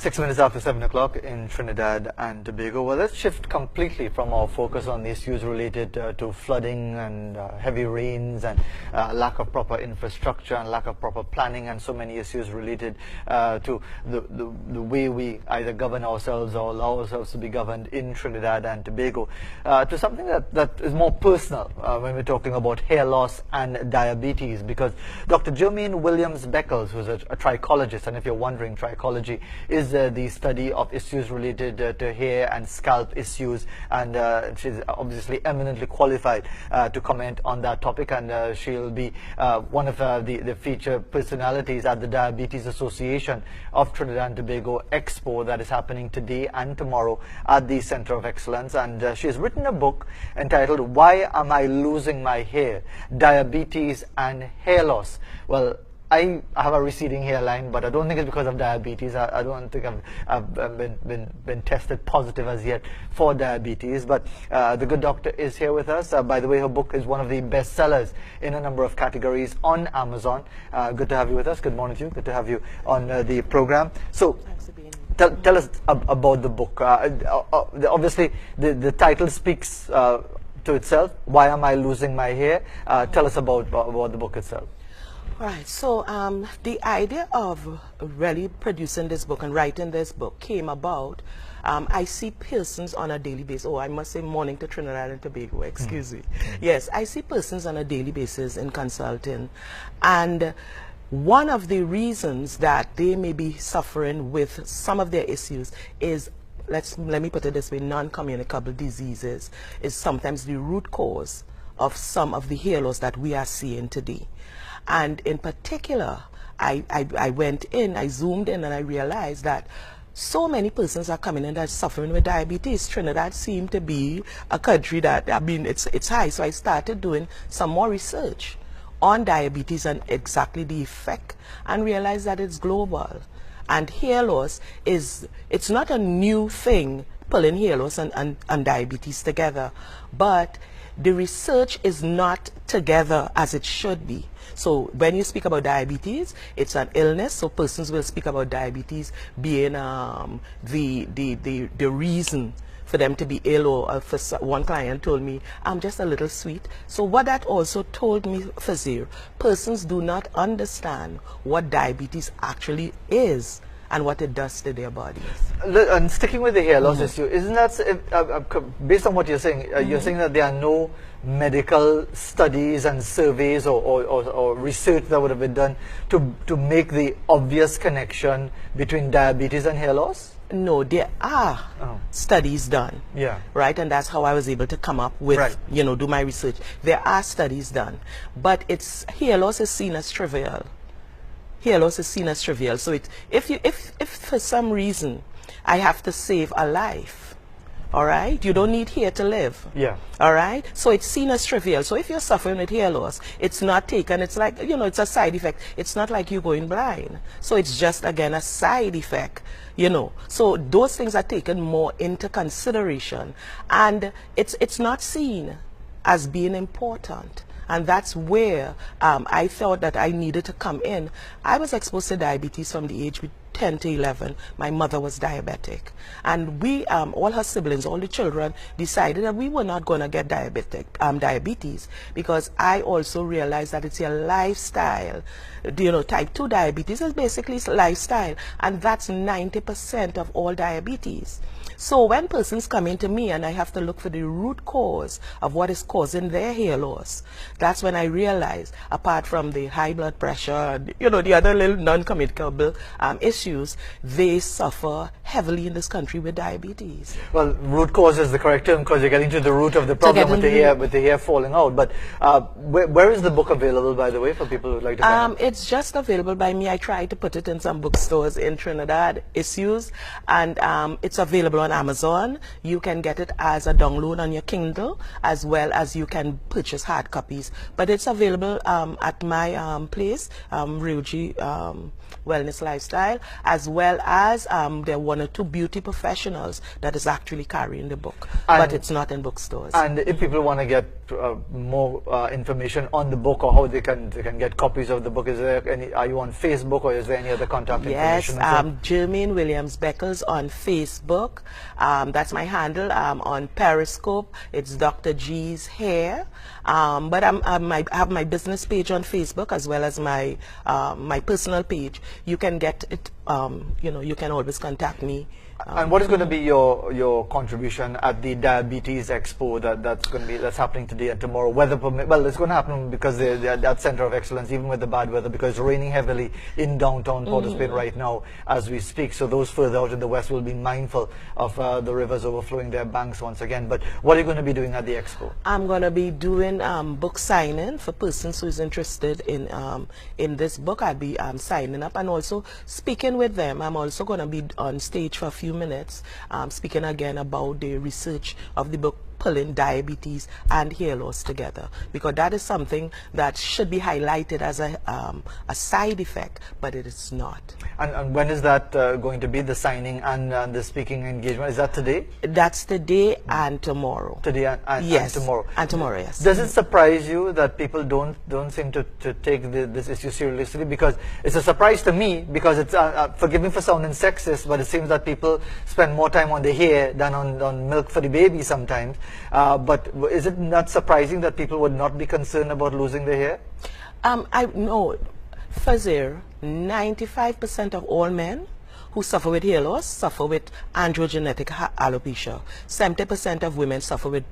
6 minutes after 7 o'clock in Trinidad and Tobago. Well, let's shift completely from our focus on the issues related to flooding and heavy rains and lack of proper infrastructure and lack of proper planning and so many issues related to the way we either govern ourselves or allow ourselves to be governed in Trinidad and Tobago, to something that is more personal when we're talking about hair loss and diabetes, because Dr. Jermaine Williams-Beckles, who's a trichologist, and if you're wondering, trichology is the study of issues related to hair and scalp issues, and she's obviously eminently qualified to comment on that topic, and she'll be one of the featured personalities at the Diabetes Association of Trinidad and Tobago Expo that is happening today and tomorrow at the Center of Excellence. And she's written a book entitled "Why Am I Losing My Hair? Diabetes and Hair Loss." Well, I have a receding hairline, but I don't think it's because of diabetes. I don't think I've been tested positive as yet for diabetes. But the good doctor is here with us. By the way, her book is one of the best sellers in a number of categories on Amazon. Good to have you with us. Good morning to you. Good to have you on the program. So, tell us about the book. Obviously, the title speaks to itself. Why am I losing my hair? Tell us about the book itself. Right, so the idea of really producing this book and writing this book came about. I see persons on a daily basis. Oh, I must say morning to Trinidad and Tobago, excuse me. Yes, I see persons on a daily basis in consulting. And one of the reasons that they may be suffering with some of their issues is, let me put it this way, non-communicable diseases is sometimes the root cause of some of the hair loss that we are seeing today. And in particular, I went in, I zoomed in, and I realized that so many persons are coming in that are suffering with diabetes. Trinidad seemed to be a country that, I mean, it's high. So I started doing some more research on diabetes and exactly the effect, and realized that it's global. And hair loss it's not a new thing, pulling hair loss and diabetes together, but the research is not together as it should be. So when you speak about diabetes, it's an illness. So persons will speak about diabetes being the reason for them to be ill, or for one client told me, I'm just a little sweet. So what that also told me, Fazir, persons do not understand what diabetes actually is and what it does to their bodies. And sticking with the hair loss issue, isn't that, based on what you're saying, you're saying that there are no medical studies and surveys or research that would have been done to make the obvious connection between diabetes and hair loss? No, there are studies done. Yeah. Right, and that's how I was able to come up with, you know, do my research. There are studies done, but hair loss is seen as trivial. Hair loss is seen as trivial. So if for some reason I have to save a life, all right, you don't need hair to live. Yeah. All right, so it's seen as trivial. So if you're suffering with hair loss, it's not taken. It's like, you know, it's a side effect. It's not like you going blind. So it's just, again, a side effect, you know. So those things are taken more into consideration, and it's not seen as being important. And that's where I thought that I needed to come in. I was exposed to diabetes from the age 10 to 11. My mother was diabetic. And we, all her siblings, all the children, decided that we were not going to get diabetes, because I also realized that it's a lifestyle. You know, type 2 diabetes is basically lifestyle, and that's 90% of all diabetes. So when persons come into me and I have to look for the root cause of what is causing their hair loss, that's when I realize, apart from the high blood pressure, you know, the other little non-communicable issues, they suffer heavily in this country with diabetes. Well, root cause is the correct term, because you're getting to the root of the problem with the hair falling out. But where is the book available, by the way, for people who would like to find it? It's just available by me. I tried to put it in some bookstores in Trinidad, issues, and it's available on on Amazon. You can get it as a download on your Kindle, as well as you can purchase hard copies. But it's available at my place, Ryuji Wellness Lifestyle, as well as there are 1 or 2 beauty professionals that is actually carrying the book, but it's not in bookstores. And if people want to get more information on the book, or how they can get copies of the book, is there any? Are you on Facebook, or is there any other contact information? Yes, Jermaine Williams Beckles on Facebook. That's my handle. On Periscope, it's Dr. G's Hair. But I have my business page on Facebook, as well as my my personal page. You can get it. You can always contact me. And what is going to be your contribution at the Diabetes Expo that's happening today and tomorrow? Weather permit. Well, it's going to happen because they're that center of excellence, even with the bad weather, because it's raining heavily in downtown Port of Spain right now as we speak. So those further out in the west will be mindful of the rivers overflowing their banks once again. But what are you going to be doing at the Expo? I'm going to be doing book signing for persons who is interested in this book. I'll be signing up and also speaking with them. I'm also going to be on stage for a few minutes, speaking again about the research of the book, pulling diabetes and hair loss together, because that is something that should be highlighted as a side effect, but it is not. And when is that going to be, the signing and the speaking engagement? Is that today? That's today and tomorrow. Today and yes, tomorrow. And tomorrow, yes. Does it surprise you that people don't seem to take this issue seriously? Because it's a surprise to me, because it's forgive me for sounding sexist, but it seems that people spend more time on the hair than on milk for the baby sometimes. But is it not surprising that people would not be concerned about losing their hair? I know, Fazir, 95% of all men who suffer with hair loss suffer with androgenetic alopecia. 70% of women suffer with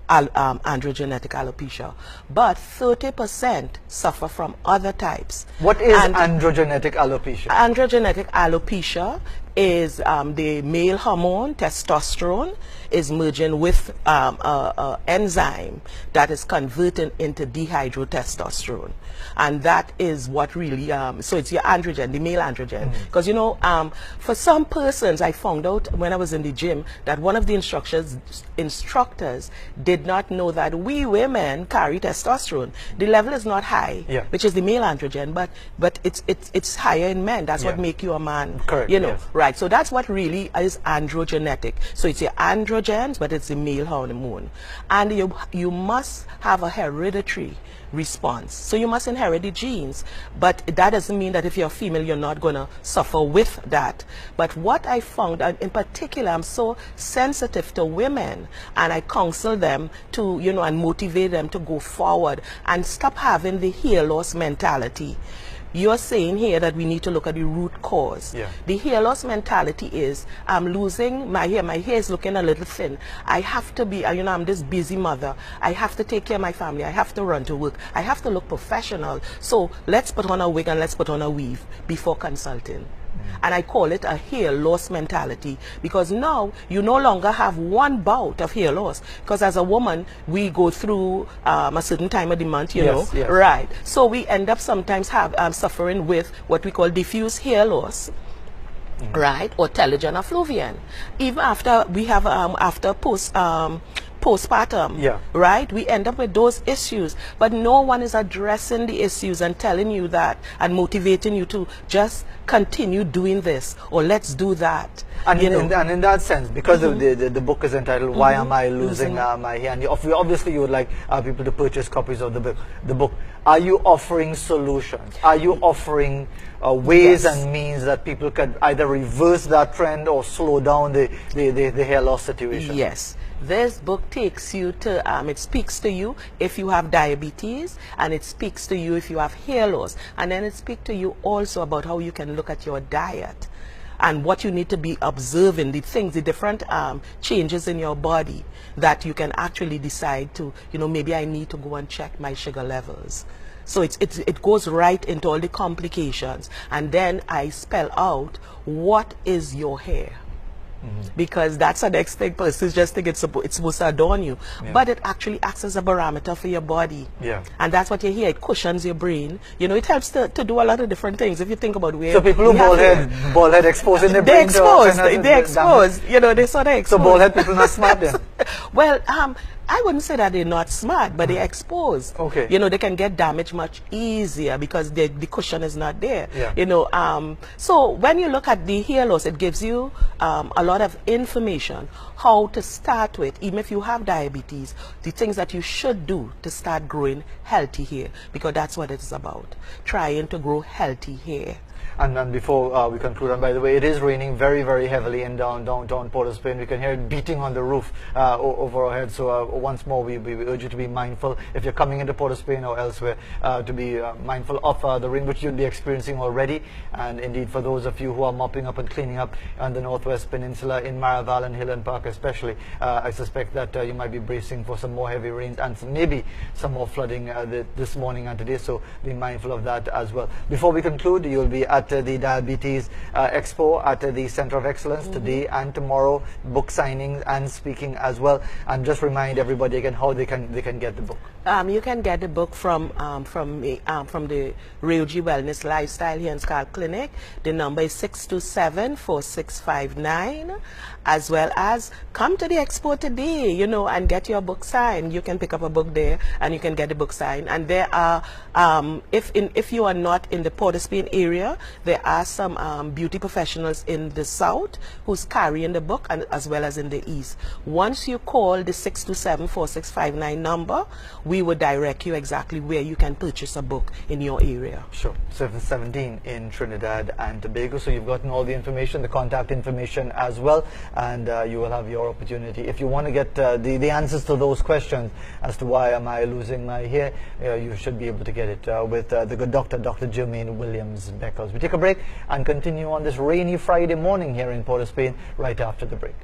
androgenetic alopecia, but 30% suffer from other types. What is androgenetic alopecia? Androgenetic alopecia is the male hormone testosterone is merging with an enzyme that is converting into dihydrotestosterone, and that is what really so it's your androgen, the male androgen. Because for some persons, I found out when I was in the gym that one of the instructors did not know that we women carry testosterone. The level is not high, which is the male androgen, but it's higher in men. That's what make you a man. Correct. Right. So that's what really is androgenetic. So it's your androgens, but it's the male hormone, and you must have a hereditary response. So you must inherit the genes, but that doesn't mean that if you're female, you're not going to suffer with that. But what I found, and in particular, I'm so sensitive to women, and I counsel them to, and motivate them to go forward and stop having the hair loss mentality. You're saying here that we need to look at the root cause. The hair loss mentality is, I'm losing my hair is looking a little thin. I have to be, I'm this busy mother. I have to take care of my family. I have to run to work. I have to look professional. So let's put on a wig and let's put on a weave before consulting. And I call it a hair loss mentality, because now you no longer have one bout of hair loss, because as a woman we go through a certain time of the month, right? So we end up sometimes suffering with what we call diffuse hair loss, right, or telogen effluvium. Even after we have after postpartum, right, we end up with those issues, but no one is addressing the issues and telling you that and motivating you to just continue doing this or let's do that. And, and in that sense, because of the book is entitled Why Am I Losing My Hair, and obviously you would like people to purchase copies of the book. Are you offering solutions? Are you offering ways and means that people could either reverse that trend or slow down the hair loss situation? Yes. This book takes you to, it speaks to you if you have diabetes, and it speaks to you if you have hair loss, and then it speaks to you also about how you can look at your diet and what you need to be observing, the things, the different changes in your body that you can actually decide to, maybe I need to go and check my sugar levels. So it goes right into all the complications, and then I spell out what is your hair. because that's the next thing. Persons just think it's supposed to adorn you, but it actually acts as a barometer for your body. And that's what you hear. It cushions your brain. You know, it helps to do a lot of different things. If you think about where. So people who bald head exposing their brain. They're exposed. You know, they sort of exposed. So bald head people not smart then? Well, I wouldn't say that they're not smart, but they're exposed. Okay. You know, they can get damaged much easier because the cushion is not there. You know, so when you look at the hair loss, it gives you a lot of information how to start with, even if you have diabetes, the things that you should do to start growing healthy hair, because that's what it's about, trying to grow healthy hair. And before we conclude, and by the way, it is raining very, very heavily in downtown Port of Spain. We can hear it beating on the roof over our heads. So once more, we urge you to be mindful if you're coming into Port of Spain or elsewhere, to be mindful of the rain, which you'll be experiencing already. And indeed, for those of you who are mopping up and cleaning up on the Northwest Peninsula, in Maraval and Highland Park especially, I suspect that you might be bracing for some more heavy rains and maybe some more flooding this morning and today. So be mindful of that as well. Before we conclude, you'll be at the Diabetes Expo at the Center of Excellence today and tomorrow, book signings and speaking as well. And just remind everybody again how they can get the book. You can get the book from the Real G Wellness Lifestyle here in Scalp Clinic. The number is 627-4659, as well as come to the Expo today, you know, and get your book signed. You can pick up a book there and you can get the book signed. And there are, if you are not in the Port of Spain area, there are some beauty professionals in the south who's carrying the book, and as well as in the east. Once you call the 627-4659 number, we will direct you exactly where you can purchase a book in your area. Sure. 717 in Trinidad and Tobago. So you've gotten all the information, the contact information as well, and you will have your opportunity. If you want to get the answers to those questions as to why am I losing my hair, you should be able to get it with the good doctor, Dr. Jermaine Williams-Beckles. We take a break and continue on this rainy Friday morning here in Port of Spain right after the break.